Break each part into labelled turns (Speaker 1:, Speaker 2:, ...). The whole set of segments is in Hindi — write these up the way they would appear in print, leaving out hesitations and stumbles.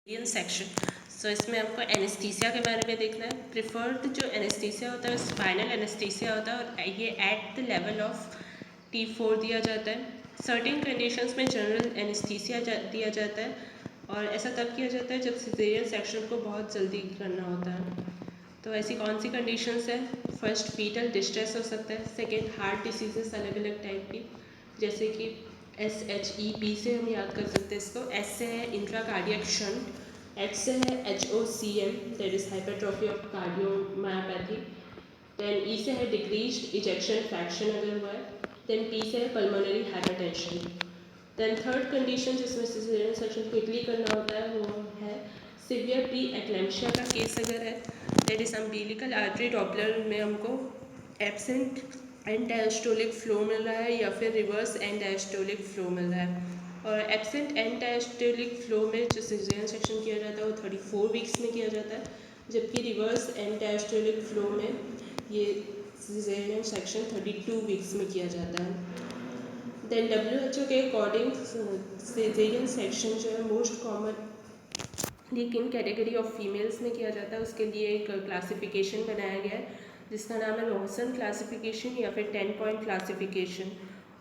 Speaker 1: सेक्शन। सो इसमें हमको एनेस्थीसिया के बारे में देखना है। प्रिफर्ड जो एनेस्थीसिया होता है स्पाइनल एनेस्थीसिया होता है और ये at the level of T4 दिया जाता है। सर्टेन कंडीशंस में जनरल एनेस्थीसिया दिया जाता है और ऐसा तब किया जाता है जब सिजेरियन सेक्शन को बहुत जल्दी करना होता है। तो ऐसी कौन सी कंडीशंस है? फर्स्ट फीटल डिस्ट्रेस हो सकता है। सेकेंड हार्ट डिसीजेस अलग अलग टाइप की, जैसे कि SHEP से हम याद कर सकते हैं इसको। S से है इंट्राकार्डियक शंट, H से है HOCM that is hypertrophy of cardiomyopathy, then E से है डिक्रीज्ड इजेक्शन फ्रैक्शन अगर हुआ है, देन P से है pulmonary hypertension. Then third condition जिसमें सिजेरियन सेक्शन क्विकली करना होता है वो है सिवियर प्री एक्लेम्शिया का केस अगर है, that is umbilical artery Doppler में हमको एब्सेंट एंड डायस्टोलिक फ्लो मिल रहा है या फिर रिवर्स एंड डायस्टोलिक फ्लो मिल रहा है। और एब्सेंट एंड डायस्टोलिक फ्लो में जो सिजेरियन सेक्शन किया जाता है वो 34 वीक्स में किया जाता है, जबकि रिवर्स एंड डायस्टोलिक फ्लो में ये सिजेरियन सेक्शन 32 वीक्स में किया जाता है। देन WHO के अकॉर्डिंग सिजेरियन सेक्शन जो है मोस्ट कॉमन किन कैटेगरी ऑफ फीमेल्स में किया जाता है उसके लिए एक क्लासिफिकेशन बनाया गया है जिसका नाम है लॉसन क्लासिफिकेशन या फिर 10 पॉइंट क्लासिफिकेशन।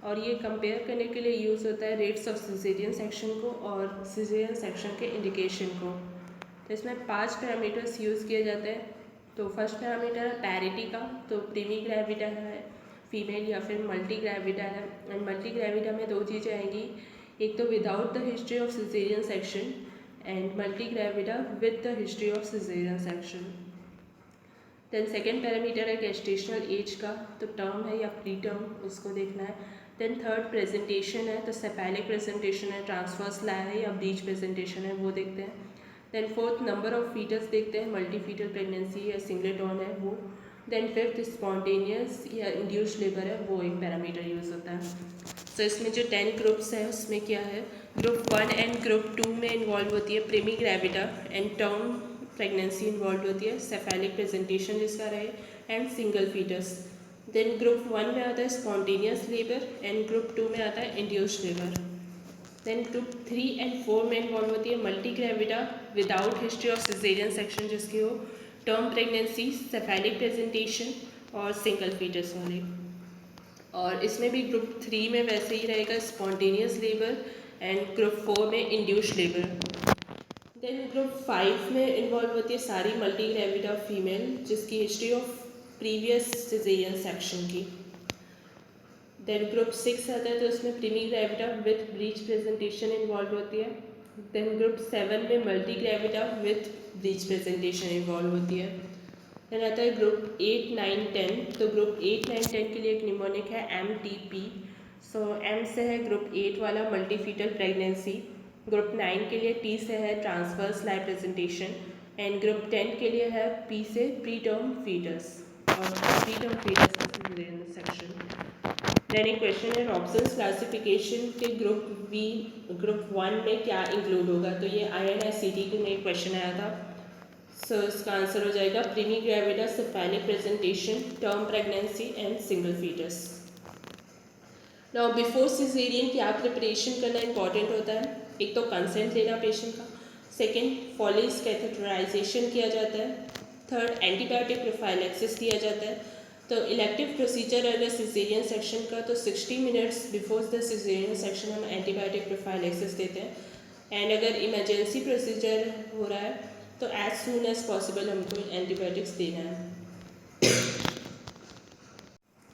Speaker 1: और ये कंपेयर करने के लिए यूज़ होता है रेट्स ऑफ सिजेरियन सेक्शन को और सिजेरियन सेक्शन के इंडिकेशन को। तो इसमें 5 पैरामीटर्स यूज़ किए जाते हैं। तो फर्स्ट पैरामीटर है पैरिटी का, तो प्रीमी ग्रेविटा है फीमेल या फिर मल्टी ग्रेविटा है। एंड मल्टी ग्रेविटा में दो चीज़ें आएंगी, एक तो without the history of caesarean section and multi gravida with the history of caesarean section. Then second parameter है गेस्टेशनल एज का, तो टर्म है या प्री टर्म उसको देखना है। देन थर्ड प्रेजेंटेशन है, तो सेपैलिक प्रेजेंटेशन है, ट्रांसफर्स लाया है या ब्रीच प्रेजेंटेशन है वो देखते हैं। Then fourth number of fetus देखते हैं, मल्टी फीटल प्रेगनेंसी या सिंगलेटॉन है वो। देन फिफ्थ स्पॉन्टेनियस या इंड्यूस्ड लेबर है वो एक पैरामीटर यूज़ होता है। तो इसमें जो 10 ग्रुप्स हैं उसमें क्या है, ग्रुप 1 एंड ग्रुप 2 में इन्वॉल्व होती है primi gravida and term pregnancy involve होती है, सेफेलिक प्रेजेंटेशन जिसका रहे and single fetus. Then group 1 में आता है स्पॉन्टेनियस लेबर एंड ग्रुप 2 में आता है induced labour. Then group 3 and 4 में इन्वॉल्व होती है multi gravida without history of caesarean section जिसकी हो, टर्म प्रेगनेंसी, सेफेलिक प्रेजेंटेशन और सिंगल फीटस वाली। और इसमें भी ग्रुप 3 में वैसे ही रहेगा स्पॉन्टेनियस लेबर एंड ग्रुप 4 में इंड्यूस्ड लेबर। देन ग्रुप 5 में इन्वॉल्व होती है सारी मल्टी ग्रेविटा फीमेल जिसकी history of previous caesarean section की। देन ग्रुप 6 आता है तो उसमें primi gravida with breech presentation involve होती है। देन ग्रुप 7 में multi gravida with breech presentation involve होती है। देन आता है ग्रुप 8, 9, 10, तो ग्रुप 8, 9, 10 के लिए एक निमोनिक है MTP। सो M से है ग्रुप 8 वाला मल्टी फीटल प्रेगनेंसी, ग्रुप 9 के लिए T से है transverse live presentation and group 10 के लिए है P से प्री टर्म फीटस और प्री टर्म फीटस का सिजेरियन सेक्शन। देन एक क्वेश्चन है रॉबसन्स क्लासिफिकेशन के ग्रुप 1 में क्या इंक्लूड होगा, तो ये INSCT में एक क्वेश्चन आया था। सो इसका आंसर हो जाएगा primi gravida, cephalic presentation, term pregnancy and single foetus. Now before caesarean क्या प्रिपरेशन करना इंपॉर्टेंट होता है, एक तो कंसेंट लेना पेशेंट का, सेकेंड फॉलिस कैथेटराइजेशन किया जाता है, थर्ड एंटीबायोटिक प्रोफाइलैक्सिस दिया जाता है। तो इलेक्टिव प्रोसीजर अगर सिजेरियन सेक्शन का तो 60 minutes before the caesarean section हम एंटीबायोटिक प्रोफाइलैक्सिस देते हैं एंड अगर इमरजेंसी प्रोसीजर हो रहा है तो एज सून एज पॉसिबल हमको एंटीबायोटिक्स देना है।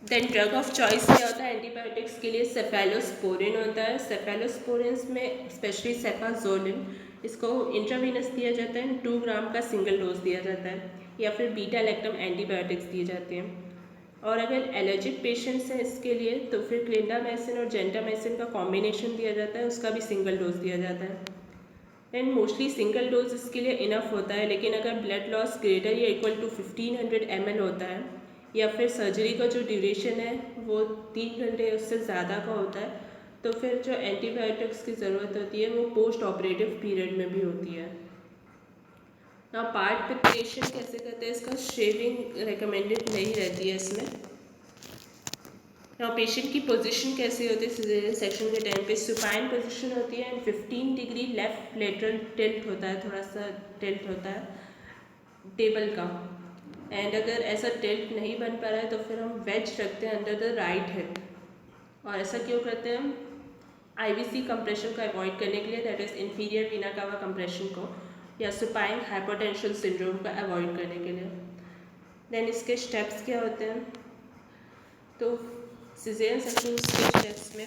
Speaker 1: देन ड्रग ऑफ चॉइस क्या होता है एंटीबायोटिक्स के लिए, सेफेलोस्पोरिन होता है। सेफेलोस्पोरिन में स्पेशली सेफाजोलिन, इसको इंट्रावेनस दिया जाता है, 2 ग्राम का सिंगल डोज दिया जाता है या फिर बीटा लैक्टम एंटीबायोटिक्स दिए जाते हैं। और अगर एलर्जिक पेशेंट्स हैं इसके लिए तो फिर क्लिंडामैसिन और जेंटामैसिन का कॉम्बिनेशन दिया जाता है, उसका भी सिंगल डोज दिया जाता है। एंड मोस्टली सिंगल डोज इसके लिए इनफ होता है, लेकिन अगर ब्लड लॉस ग्रेटर या इक्वल टू 1500 ml होता है या फिर सर्जरी का जो ड्यूरेशन है वो 3 घंटे उससे ज़्यादा का होता है तो फिर जो एंटीबायोटिक्स की ज़रूरत होती है वो पोस्ट ऑपरेटिव पीरियड में भी होती है। ना पार्ट प्रिपरेशन कैसे करते हैं, इसका शेविंग रिकमेंडेड नहीं रहती है इसमें। और पेशेंट की पोजीशन कैसी होती है सिजेरियन सेक्शन के टाइम पे? सुपाइन पोजीशन होती है and 15 degree left lateral tilt होता है, थोड़ा सा टिल्ट होता है टेबल का। एंड अगर ऐसा टिल्ट नहीं बन पा रहा है तो फिर हम वेज रखते हैं अंडर द राइट हिप। और ऐसा क्यों करते हैं हम? आईवीसी कंप्रेशन को अवॉइड करने के लिए, दैट इज इंफीरियर वीना कावा कंप्रेशन को या सुपाइन हाइपोटेंशियल सिंड्रोम को अवॉइड करने के लिए। देन इसके स्टेप्स क्या होते हैं? तो सिजेरियन सेक्शन के स्टेप्स में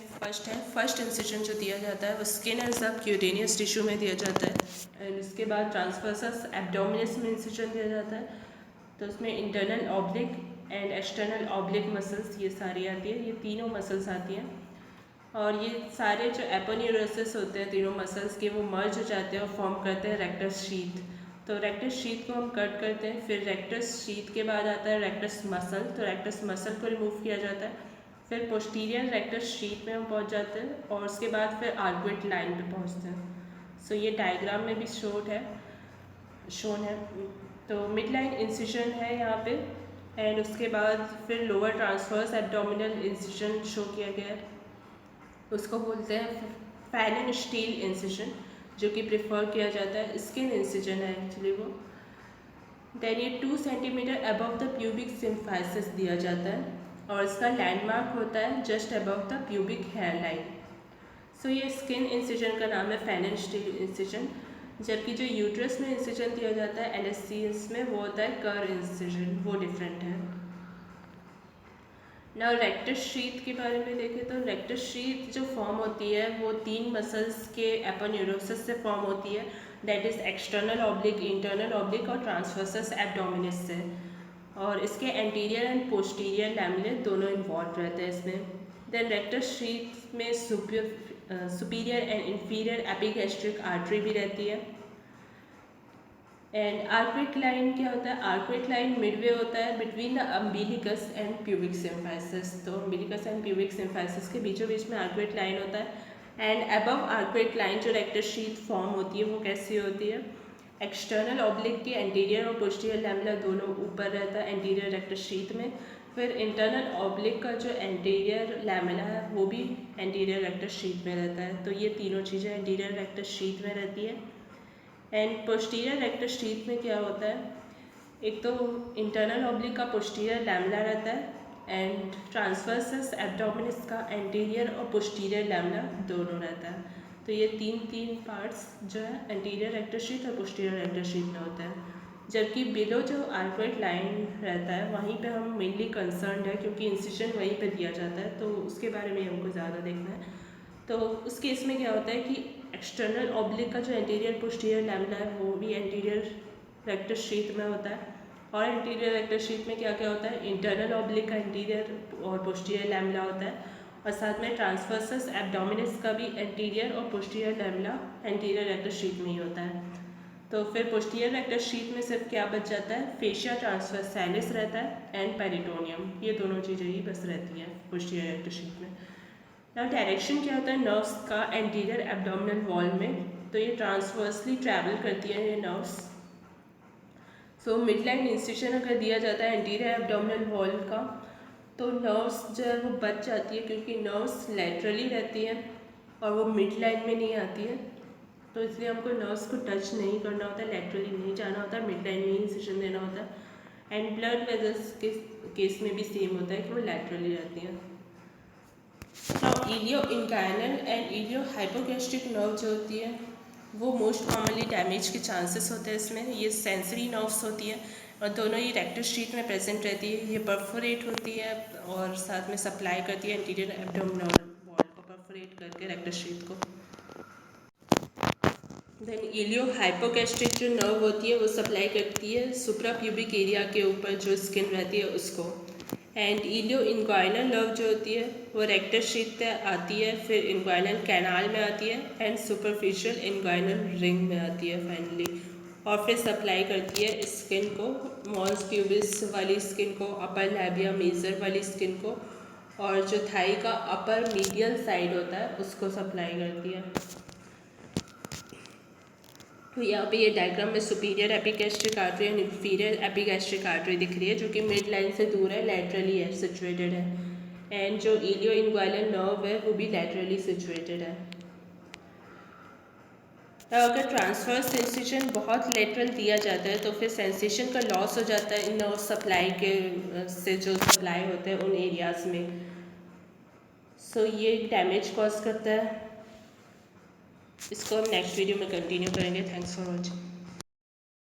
Speaker 1: फर्स्ट इंसिजन जो दिया जाता है वो स्किन एंड सब क्यूटेनियस टिश्यू में दिया जाता है। एंड उसके बाद ट्रांसवर्सस एब्डोमिनस में इंसिजन दिया जाता है। तो उसमें internal oblique and external oblique muscles ये सारी आती है, ये तीनों मसल्स आती हैं। और ये सारे जो एपोन्यूरोसिस होते हैं तीनों मसल्स के, वो मर्ज हो जाते हैं और फॉर्म करते हैं रेक्टस शीथ। तो रेक्टस शीथ को हम कट करते हैं, फिर रेक्टस शीथ के बाद आता है रेक्टस मसल। तो रेक्टस मसल को रिमूव किया जाता है, फिर पोस्टीरियर रेक्टस शीथ में हम पहुंच जाते हैं और उसके बाद फिर आर्कुएट लाइन पे पहुंचते हैं। सो ये डायग्राम में भी शोन है। तो मिड लाइन इंसिजन है यहाँ पे, एंड उसके बाद फिर lower transverse abdominal incision show किया गया है, उसको बोलते हैं फैलन स्टील इंसिजन, जो कि प्रेफर किया जाता है। स्किन इंसिजन है एक्चुअली वो। देन ये 2 centimetre above the pubic symphysis दिया जाता है और इसका लैंडमार्क होता है just above the pubic hair line. So ये स्किन इंसिजन का नाम है फैलन स्टील इंसिजन। जबकि जो यूट्रस में इंसिजन दिया जाता है एलएससीएस में, वो होता है कर इंसिजन, वो डिफरेंट है। ना रेक्टस शीथ के बारे में देखें तो रेक्टस शीथ जो फॉर्म होती है वो 3 मसल्स के एपोन्यूरोसिस से फॉर्म होती है, that is external oblique, internal oblique और ट्रांसवर्सस एब्डोमिनस से। और इसके एंटीरियर एंड पोस्टीरियर लैमिनेट दोनों इन्वॉल्व रहते हैं इसमें। देन रेक्टस शीथ में superior and inferior epigastric artery भी रहती है। एंड आर्कुएट लाइन क्या होता है? आर्कुएट लाइन मिडवे होता है between the umbilicus and pubic symphysis. तो अम्बिलिकस एंड प्यूबिक सिम्फाइसिस के बीचों बीच में आर्कुएट लाइन होता है। एंड अबव आर्कुएट लाइन जो रेक्टस शीथ फॉर्म होती है वो कैसी होती है? एक्सटर्नल ऑब्लिक के एंटीरियर और पोस्टीरियर लैमिना दोनों ऊपर रहता है एंटीरियर रेक्टस शीथ में। फिर इंटरनल ऑब्लिक का जो एंटीरियर लैमिना है वो भी एंटीरियर रेक्टस शीथ में रहता है। तो ये तीनों चीज़ें एंटीरियर रेक्टस शीथ में रहती है। एंड पोस्टीरियर रेक्टस शीथ में क्या होता है? एक तो इंटरनल ऑब्लिक का पोस्टीरियर लैमिना रहता है एंड ट्रांसवर्सस एब्डोमिनस का एंटीरियर और पोस्टीरियर लैमिना दोनों रहता है। तो ये तीन पार्ट्स जो है एंटीरियर रेक्टस शीथ और पोस्टीरियर रेक्टस शीथ में होता है। जबकि बिलो जो आर्कुएट लाइन रहता है वहीं पे हम मेनली कंसर्न्ड है, क्योंकि इंसिजन वहीं पे दिया जाता है, तो उसके बारे में हमको ज़्यादा देखना है। तो उस केस में क्या होता है कि एक्सटर्नल ऑब्लिक का जो एंटीरियर पोस्टीरियर लैमिना है वो भी एंटीरियर रेक्टस शीथ में होता है। और एंटीरियर रेक्टस शीथ में क्या क्या होता है? इंटरनल ऑब्लिक का एंटीरियर और पोस्टीरियर लैमिना होता है, और साथ में ट्रांसवर्सस एब्डोमिनस का भी एंटीरियर और posterior lamina anterior rectus sheath में ही होता है। तो फिर पोस्टीरियर रेक्टस शीथ में सिर्फ क्या बच जाता है? फेशिया ट्रांसवर्सैलिस रहता है एंड पेरिटोनियम, ये दोनों चीज़ें ही बस रहती हैं पोस्टीरियर रेक्टस शीथ में। नाउ डायरेक्शन क्या होता है नर्व्स का एंटीरियर एब्डोमिनल वॉल में? तो ये ट्रांसवर्सली ट्रैवल करती है ये nerves. So mid line incision अगर दिया जाता है एंटीरियर एब्डोमिनल वॉल का, तो नर्व्स जो है वो बच जाती है, क्योंकि नर्व्स लैटरली रहती हैं और वो मिड लाइन में नहीं आती है। तो इसलिए हमको नर्व्स को टच नहीं करना होता है, लैटरली नहीं जाना होता है, मिड लाइन में ही इंसिजन देना होता है। एंड ब्लड वेजल्स के केस में भी सेम होता है कि वो लैटरली रहती हैं। इलियो इंगाइनल एंड इलियो हाइपोगैस्ट्रिक नर्व जो होती है वो मोस्ट कॉमनली डैमेज के चांसेस होते हैं इसमें। ये सेंसरी नर्व्स होती है और दोनों ही रेक्टस शीथ में प्रेजेंट रहती है। ये परफोरेट होती है और साथ में सप्लाई करती है एंटीरियर एब्डोमिनल वॉल को परफोरेट करके रेक्टस शीथ को। देन इलियो हाइपोगैस्ट्रिक जो नर्व होती है वो सप्लाई करती है सुप्रा प्यूबिक एरिया के ऊपर जो स्किन रहती है उसको। एंड इलियो इंग्वाइनल नर्व जो होती है वो रेक्टस शीथ पे आती है, फिर इंग्वाइनल कैनाल में आती है एंड सुपरफिशियल इंग्वाइनल रिंग में आती है फाइनली, और फिर सप्लाई करती है स्किन को, मॉन्स प्यूबिस वाली स्किन को, अपर लैबिया मेजर वाली स्किन को, और जो थाई का अपर मीडियल साइड होता है उसको सप्लाई करती है। तो यहाँ पे ये डायग्राम में superior epigastric artery and inferior epigastric artery दिख रही है, जो कि मिड लाइन से दूर है, लैटरली है सिचुएटेड है। एंड जो इलियो इंग्वाइनल नर्व है वो भी लैटरली सिचुएटेड है। अगर ट्रांसफर सेंसेशन बहुत लेटरल दिया जाता है तो फिर सेंसेशन का लॉस हो जाता है नर्व सप्लाई के से जो सप्लाई होते हैं उन एरियाज़ में। सो ये डैमेज कॉज करता है। इसको हम नेक्स्ट वीडियो में कंटिन्यू करेंगे। Thanks for watching.